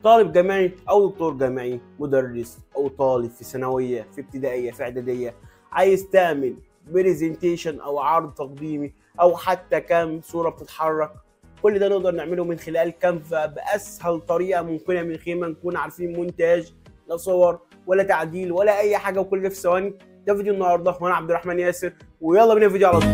طالب جامعي او دكتور جامعي، مدرس او طالب في ثانويه، في ابتدائيه، في اعداديه، عايز تعمل بريزنتيشن او عرض تقديمي او حتى كام صوره بتتحرك، كل ده نقدر نعمله من خلال كانفا باسهل طريقه ممكنه، من غير ما نكون عارفين مونتاج لا صور ولا تعديل ولا اي حاجه، وكل ده في ثواني. ده فيديو النهارده وانا عبد الرحمن ياسر، ويلا بينا الفيديو على طول.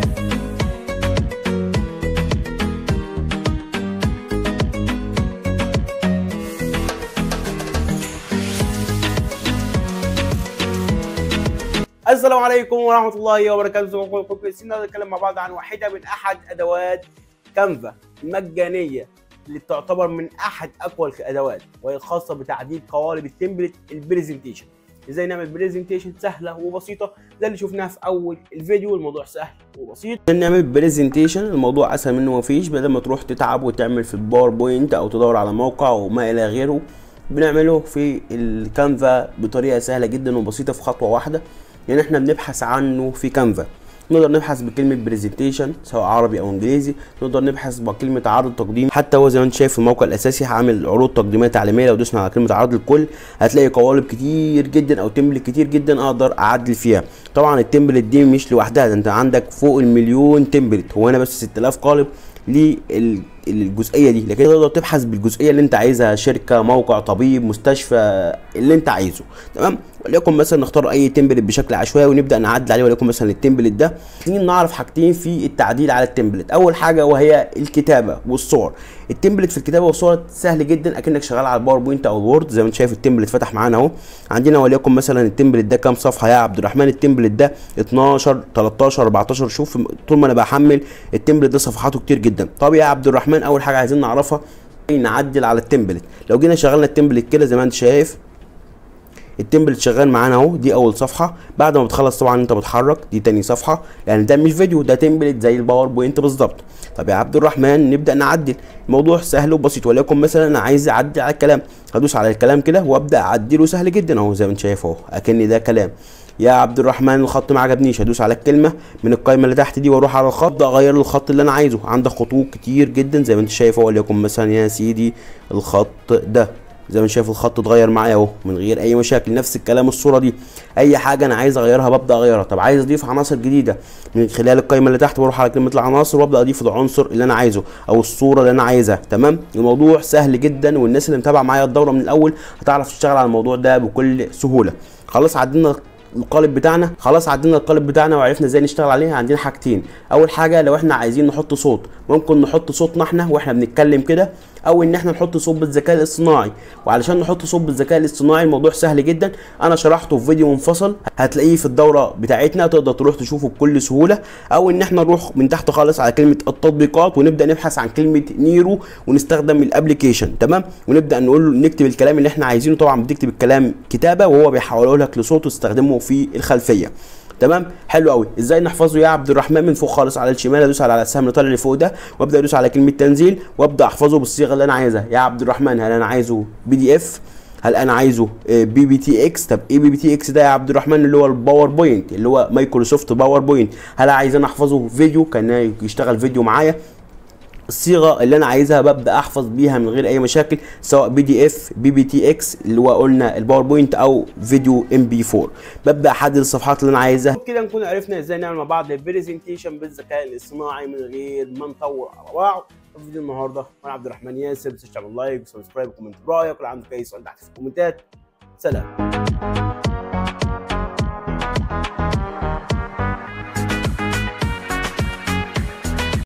السلام عليكم ورحمه الله وبركاته. كويسين نتكلم مع بعض عن واحده من احد ادوات كانفا المجانيه اللي تعتبر من احد اقوى الادوات، وهي الخاصه بتعديل قوالب التمبلت البرزنتيشن. ازاي نعمل برزنتيشن سهله وبسيطه زي اللي شفناها في اول الفيديو. الموضوع سهل وبسيط. عشان نعمل برزنتيشن الموضوع اسهل منه مفيش، بدل ما تروح تتعب وتعمل في الباوربوينت او تدور على موقع وما الى غيره، بنعمله في الكانفا بطريقه سهله جدا وبسيطه في خطوه واحده. يعني احنا بنبحث عنه في كانفا، نقدر نبحث بكلمه برزنتيشن سواء عربي او انجليزي، نقدر نبحث بكلمه عرض تقديم. حتى هو زي ما انت شايف في الموقع الاساسي هعمل عروض تقديميه تعليميه، لو دوسنا على كلمه عرض الكل هتلاقي قوالب كتير جدا او تمبلت كتير جدا اقدر اعدل فيها. طبعا التمبلت دي مش لوحدها، ده انت عندك فوق المليون تمبلت، هو انا بس 6000 قالب للجزئيه دي، لكن تقدر تبحث بالجزئيه اللي انت عايزها، شركه، موقع، طبيب، مستشفى، اللي انت عايزه. تمام. وليكن مثلا نختار اي تمبلت بشكل عشوائي ونبدا نعدل عليه، وليكن مثلا التمبلت ده. عايزين نعرف حاجتين في التعديل على التمبلت. اول حاجه وهي الكتابه والصور. التمبلت في الكتابه والصور سهل جدا، اكنك شغال على الباوربوينت او الوورد. زي ما انت شايف التمبلت فتح معانا اهو. عندنا وليكن مثلا التمبلت ده كام صفحه يا عبد الرحمن؟ التمبلت ده 12 13 14. شوف طول ما انا بحمل التمبلت ده صفحاته كتير جدا. طب يا عبد الرحمن اول حاجه عايزين نعرفها نعدل على التمبلت. لو جينا شغلنا التمبلت كده زي ما انت شايف التمبلت شغال معانا اهو. دي اول صفحه، بعد ما بتخلص طبعا انت بتحرك دي تاني صفحه، لان ده مش فيديو، ده تمبلت زي الباوربوينت بالظبط. طب يا عبد الرحمن نبدا نعدل. الموضوع سهل وبسيط. وليكن مثلا انا عايز اعدل على الكلام، هدوس على الكلام كده وابدا اعدله سهل جدا اهو زي ما انت شايف اهو، اكن ده كلام. يا عبد الرحمن الخط ما عجبنيش، هدوس على الكلمه من القائمه اللي تحت دي واروح على الخط، ابدا اغير الخط اللي انا عايزه. عندك خطوط كتير جدا زي ما انت شايف اهو، وليكن مثلا يا سيدي الخط ده زي ما انت شايف الخط اتغير معايا اهو من غير اي مشاكل. نفس الكلام الصوره دي، اي حاجه انا عايز اغيرها ببدا اغيرها. طب عايز اضيف عناصر جديده، من خلال القائمه اللي تحت بروح على كلمه العناصر وابدا اضيف العنصر اللي انا عايزه او الصوره اللي انا عايزها. تمام. الموضوع سهل جدا، والناس اللي متابعه معايا الدوره من الاول هتعرف تشتغل على الموضوع ده بكل سهوله. خلاص عدلنا القالب بتاعنا وعرفنا ازاي نشتغل عليه. عندنا حاجتين. اول حاجه لو احنا عايزين نحط صوت، ممكن نحط صوتنا احنا واحنا بنتكلم كده، او ان احنا نحط صوت بالذكاء الاصطناعي. وعلشان نحط صوت بالذكاء الاصطناعي الموضوع سهل جدا، انا شرحته في فيديو منفصل هتلاقيه في الدوره بتاعتنا، تقدر تروح تشوفه بكل سهوله. او ان احنا نروح من تحت خالص على كلمه التطبيقات ونبدا نبحث عن كلمه نيرو ونستخدم الابلكيشن. تمام. ونبدا نقول له نكتب الكلام اللي احنا عايزينه. طبعا بتكتب الكلام كتابه وهو بيحوله لك لصوت وتستخدمه في الخلفيه. تمام. حلو قوي. ازاي نحفظه يا عبد الرحمن؟ من فوق خالص على الشمال ادوس على السهم اللي طالع اللي فوق ده وابدا ادوس على كلمه تنزيل وابدا احفظه بالصيغه اللي انا عايزها. يا عبد الرحمن هل انا عايزه بي دي اف؟ هل انا عايزه بي بي تي اكس؟ طب ايه بي بي تي اكس ده يا عبد الرحمن؟ اللي هو الباوربوينت، اللي هو مايكروسوفت باوربوينت. هل عايز انا احفظه فيديو كان يشتغل فيديو معايا؟ الصيغه اللي انا عايزها ببدا احفظ بيها من غير اي مشاكل، سواء بي دي اف، بي بي تي اكس اللي هو قلنا الباوربوينت، او فيديو ام بي 4. ببدا احدد الصفحات اللي انا عايزها. كده نكون عرفنا ازاي نعمل مع بعض البرزنتيشن بالذكاء الاصطناعي من غير ما نطول على بعض. في فيديو النهارده انا عبد الرحمن ياسر. ما تنساش تعمل لايك وسبسكرايب وكومنت برايك، ولو عندك اي سؤال تحت في الكومنتات. سلام.